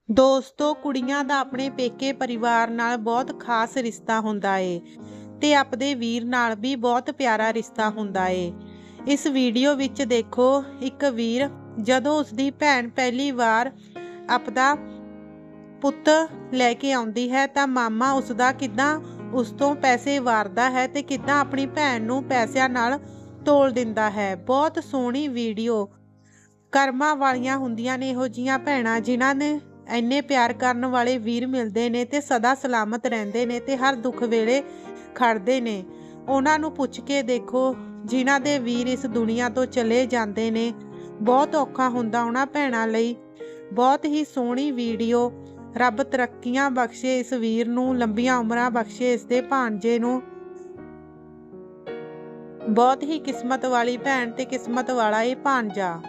ਦੋਸਤੋ ਕੁੜੀਆਂ ਦਾ ਆਪਣੇ ਪੇਕੇ ਪਰਿਵਾਰ ਨਾਲ ਬਹੁਤ ਖਾਸ ਰਿਸ਼ਤਾ ਹੁੰਦਾ ਏ ਤੇ ਆਪਦੇ ਵੀਰ ਨਾਲ ਵੀ ਬਹੁਤ ਪਿਆਰਾ ਰਿਸ਼ਤਾ ਹੁੰਦਾ ਏ। ਇਸ ਵੀਡੀਓ ਵਿੱਚ ਦੇਖੋ ਇੱਕ ਵੀਰ ਜਦੋਂ ਉਸਦੀ ਭੈਣ ਪਹਿਲੀ ਵਾਰ ਆਪਦਾ ਪੁੱਤ ਲੈ ਕੇ ਆਉਂਦੀ ਹੈ ਤਾਂ ਮਾਮਾ ਉਸਦਾ ਕਿੱਦਾਂ ਉਸ ਤੋਂ ਪੈਸੇ ਵਾਰਦਾ ਹੈ ਤੇ ਕਿੱਦਾਂ ਆਪਣੀ ਭੈਣ ਨੂੰ ਪੈਸਿਆਂ ਨਾਲ ਤੋਲ ਦਿੰਦਾ ਹੈ। ਬਹੁਤ ਸੋਹਣੀ ਵੀਡੀਓ। ਕਰਮਾਂ ਵਾਲੀਆਂ ਹੁੰਦੀਆਂ ਨੇ ਇਹੋ ਜਿਹੀਆਂ ਭੈਣਾਂ ਜਿਨ੍ਹਾਂ ਨੇ ਇੰਨੇ ਪਿਆਰ ਕਰਨ ਵਾਲੇ ਵੀਰ ਮਿਲਦੇ ਨੇ ਤੇ ਸਦਾ ਸਲਾਮਤ ਰਹਿੰਦੇ ਨੇ ਤੇ ਹਰ ਦੁੱਖ ਵੇਲੇ ਖੜਦੇ ਨੇ। ਉਹਨਾਂ ਨੂੰ ਪੁੱਛ ਕੇ ਦੇਖੋ ਜਿਨ੍ਹਾਂ ਦੇ ਵੀਰ ਇਸ ਦੁਨੀਆ ਤੋਂ ਚਲੇ ਜਾਂਦੇ ਨੇ, ਬਹੁਤ ਔਖਾ ਹੁੰਦਾ ਉਹਨਾਂ ਭੈਣਾਂ ਲਈ। ਬਹੁਤ ਹੀ ਸੋਹਣੀ ਵੀਡੀਓ। ਰੱਬ ਤਰੱਕੀਆਂ ਬਖਸ਼ੇ ਇਸ ਵੀਰ ਨੂੰ, ਲੰਬੀਆਂ ਉਮਰਾਂ ਬਖਸ਼ੇ ਇਸ ਦੇ ਭਾਣਜੇ ਨੂੰ। ਬਹੁਤ ਹੀ ਕਿਸਮਤ ਵਾਲੀ ਭੈਣ ਤੇ ਕਿਸਮਤ ਵਾਲਾ ਇਹ ਭਾਣਜਾ।